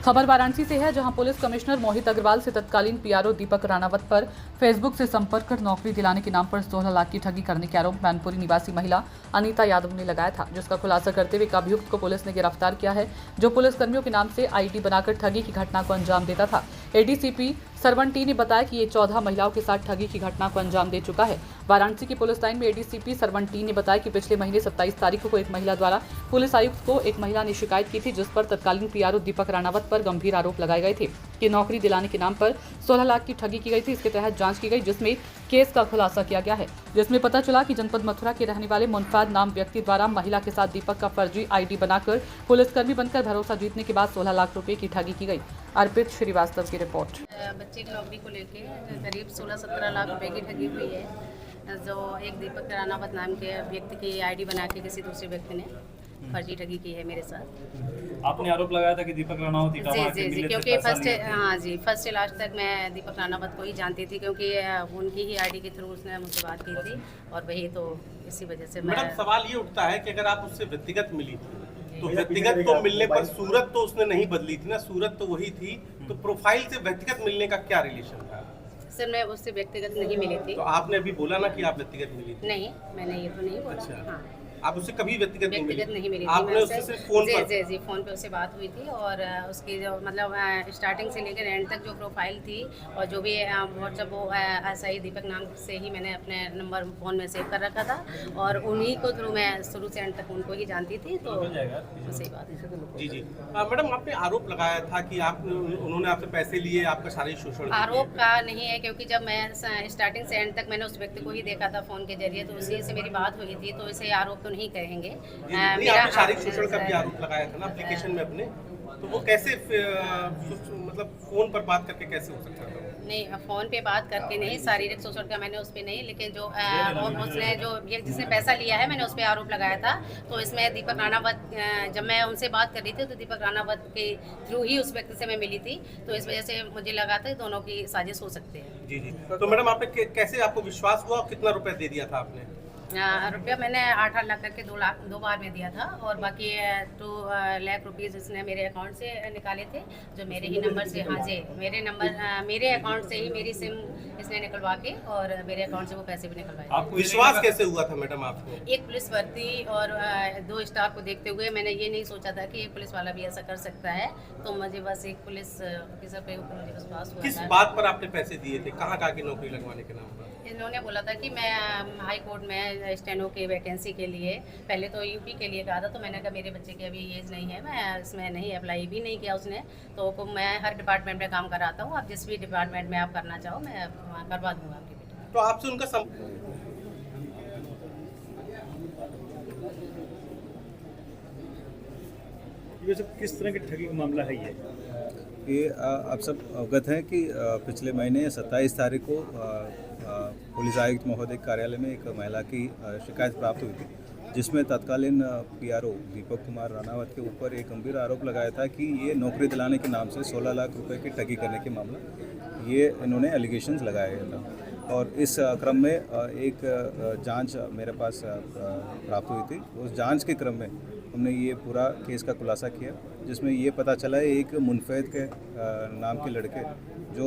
खबर वाराणसी से है, जहां पुलिस कमिश्नर मोहित अग्रवाल से तत्कालीन पीआरओ दीपक राणावत पर फेसबुक से संपर्क कर नौकरी दिलाने के नाम पर 16 लाख की ठगी करने के आरोप मैनपुरी निवासी महिला अनीता यादव ने लगाया था, जिसका खुलासा करते हुए एक अभियुक्त को पुलिस ने गिरफ्तार किया है, जो पुलिसकर्मियों के नाम से आईडी बनाकर ठगी की घटना को अंजाम देता था। एडीसीपी सरवन टी ने बताया कि ये 14 महिलाओं के साथ ठगी की घटना को अंजाम दे चुका है। वाराणसी की पुलिस लाइन में एडीसीपी सरवन टी ने बताया कि पिछले महीने 27 तारीख को एक महिला द्वारा पुलिस आयुक्त को एक महिला ने शिकायत की थी, जिस पर तत्कालीन पीआरओ दीपक राणावत पर गंभीर आरोप लगाए गए थे कि नौकरी दिलाने के नाम पर 16 लाख की ठगी की गई थी। इसके तहत जांच की गई, जिसमें केस का खुलासा किया गया है, जिसमें पता चला कि जनपद मथुरा के रहने वाले मुनफाद नाम व्यक्ति द्वारा महिला के साथ दीपक का फर्जी आईडी बनाकर पुलिसकर्मी बनकर भरोसा जीतने के बाद 16 लाख रुपए की ठगी की गई। अर्पित श्रीवास्तव की रिपोर्ट। बच्चे की नौकरी को लेके करीब 16-17 लाख रुपए की ठगी हुई है, जो एक दीपक राणावत नाम के व्यक्ति की आईडी बना के किसी दूसरे व्यक्ति ने फर्जी ठगी की है मेरे साथ। आपने आरोप लगाया था कि दीपक राणावत जी, क्योंकि फर्स्ट से लास्ट तक मैं दीपक राणावत को ही जानती थी, क्योंकि उनकी ही आईडी के थ्रू उसने मुझसे बात की थी, और वही तो इसी वजह से मैं। सवाल ये उठता है कि अगर आप उससे व्यक्तिगत मिली तो व्यक्तिगत तो मिलने पर सूरत तो उसने नहीं बदली थी ना, सूरत तो वही थी, तो प्रोफाइल से व्यक्तिगत मिलने का क्या रिलेशन था? सर मैं उससे व्यक्तिगत नहीं मिली थी। तो आपने अभी बोला ना कि आप व्यक्तिगत मिली थी। नहीं, मैंने ये तो नहीं बोला। अच्छा। हाँ, आप उससे कभी व्यक्तिगत नहीं मिली थी। आपने उससे सिर्फ फोन पर? जी, फोन पे उससे बात हुई थी, और उसकी जो मतलब स्टार्टिंग से लेकर एंड तक जो प्रोफाइल थी और जो भी व्हाट्सएप, वो ऐसा ही दीपक नाम से ही मैंने अपने नंबर फ़ोन में सेव कर रखा था, और उन्हीं को थ्रू मैं शुरू से एंड तक उनको ही जानती थी, तो सही बात है। जी मैडम, आपने आरोप लगाया था कि उन्होंने आपसे पैसे लिए, आपका शारीरिक शोषण। आरोप का नहीं है, क्योंकि जब मैं स्टार्टिंग से एंड तक मैंने उस व्यक्ति को ही देखा था फ़ोन के जरिए, तो उसी से मेरी बात हुई थी, तो इसे आरोप तो नहीं कहेंगे। आपने शारीरिक शोषण का भी आरोप लगाया था ना एप्लीकेशन में अपने, तो वो कैसे मतलब फोन पर बात करके कैसे हो सकता था? नहीं, फ़ोन पे बात करके नहीं, शारीरिक शोषण का मैंने उस पर नहीं, लेकिन जो उसने जो जिसने पैसा लिया है मैंने उस पर आरोप लगाया था। तो इसमें दीपक राणावत, जब मैं उनसे बात कर रही थी तो दीपक राणावत के थ्रू ही उस व्यक्ति से मैं मिली थी, तो इस वजह से मुझे लगा था दोनों की साजिश हो सकती है। जी, तो मैडम आपने कैसे, आपको विश्वास हुआ, कितना रुपया दे दिया था आपने? रुपया मैंने 8 लाख करके 2 बार में दिया था, और बाकी 2 लाख रुपीज़ इसने मेरे अकाउंट से निकाले थे, जो मेरे ही नंबर से। हाँ जी, मेरे अकाउंट से ही मेरी सिम इसने निकलवा के और मेरे अकाउंट से वो पैसे भी निकलवाए। आपको विश्वास कैसे हुआ था मैडम आपको? एक पुलिस वर्दी और 2 स्टाफ को देखते हुए मैंने ये नहीं सोचा था कि एक पुलिस वाला भी ऐसा कर सकता है, तो मुझे बस एक पुलिस ऑफिसर पे मुझे विश्वास हुआ। किस बात पर आपने पैसे दिए थे, कहाँ की नौकरी लगवाने के नाम पर? इन्होंने बोला था कि मैं हाई कोर्ट में स्टेनो के वैकेंसी के लिए, पहले तो यूपी के लिए कहा था, तो मैंने कहा मेरे बच्चे की अभी एज नहीं है, मैं इसमें नहीं अप्लाई भी नहीं किया उसने, तो मैं हर डिपार्टमेंट में काम कराता हूँ, आप जिस भी डिपार्टमेंट में आप करना चाहो मैं करवा दूँगा आपके बेटे। तो आपसे उनका ये सब किस तरह की ठगी का मामला है? ये आप सब अवगत हैं कि पिछले महीने 27 तारीख को पुलिस आयुक्त महोदय कार्यालय में एक महिला की शिकायत प्राप्त हुई थी, जिसमें तत्कालीन पीआरओ दीपक कुमार राणावत के ऊपर एक गंभीर आरोप लगाया था कि ये नौकरी दिलाने के नाम से 16 लाख रुपए की ठगी करने के मामला, ये इन्होंने एलिगेशंस लगाए था। और इस क्रम में एक जांच मेरे पास प्राप्त हुई थी। उस जांच के क्रम में हमने ये पूरा केस का खुलासा किया, जिसमें ये पता चला है एक मुनफैद के नाम के लड़के जो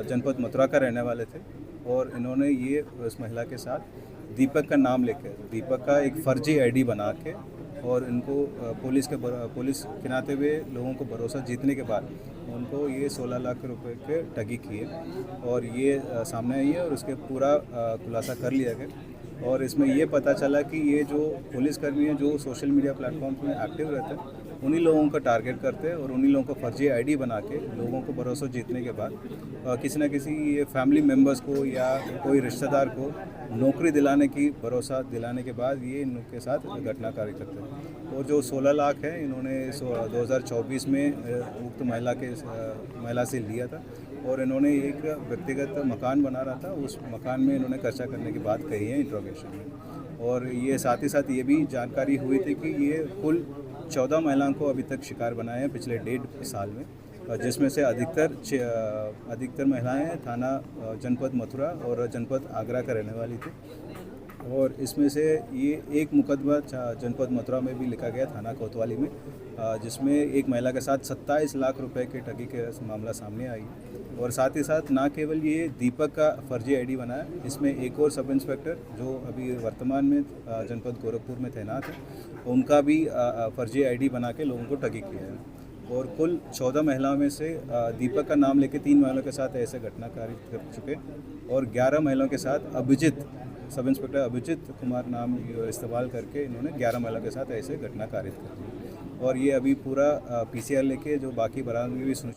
जनपद मथुरा का रहने वाले थे, और इन्होंने ये उस महिला के साथ दीपक का नाम लेकर दीपक का एक फर्जी आईडी बना के, और इनको पुलिस के नाते हुए लोगों को भरोसा जीतने के बाद उनको ये 16 लाख रुपए के ठगी किए, और ये सामने आई है, और उसके पूरा खुलासा कर लिया गया। और इसमें ये पता चला कि ये जो पुलिसकर्मी हैं जो सोशल मीडिया प्लेटफॉर्म्स में एक्टिव रहते हैं, उन्हीं लोगों का टारगेट करते हैं, और उन्हीं लोगों को फर्जी आईडी बना के लोगों को भरोसा जीतने के बाद किसी न किसी ये फैमिली मेम्बर्स को या कोई रिश्तेदार को नौकरी दिलाने की भरोसा दिलाने के बाद ये इनके साथ घटनाकारी करते हैं। और जो 16 लाख है इन्होंने 2024 में उक्त महिला से लिया था, और इन्होंने एक व्यक्तिगत मकान बना रहा था, उस मकान में इन्होंने खर्चा करने की बात कही है इंट्रोगेशन में। और ये साथ ही साथ ये भी जानकारी हुई थी कि ये कुल 14 महिलाओं को अभी तक शिकार बनाए हैं पिछले 1.5 साल में, जिसमें से अधिकतर महिलाएं थाना जनपद मथुरा और जनपद आगरा का रहने वाली थी। और इसमें से ये एक मुकदमा जनपद मथुरा में भी लिखा गया थाना कोतवाली में, जिसमें एक महिला के साथ 27 लाख रुपए के ठगी के मामला सामने आई। और साथ ही साथ ना केवल ये दीपक का फर्जी आईडी बनाया, इसमें एक और सब इंस्पेक्टर जो अभी वर्तमान में जनपद गोरखपुर में तैनात है, उनका भी फर्जी आईडी बना के लोगों को ठगी किया है। और कुल 14 महिलाओं में से दीपक का नाम लेके 3 महिलाओं के साथ ऐसे घटना कारित कर चुके और 11 महिलाओं के साथ अभिजीत, सब इंस्पेक्टर अभिजीत कुमार नाम इस्तेमाल करके इन्होंने 11 महिलाओं के साथ ऐसे घटना कारित कर दी। और ये अभी पूरा PCR लेके जो बाकी बरामदगी भी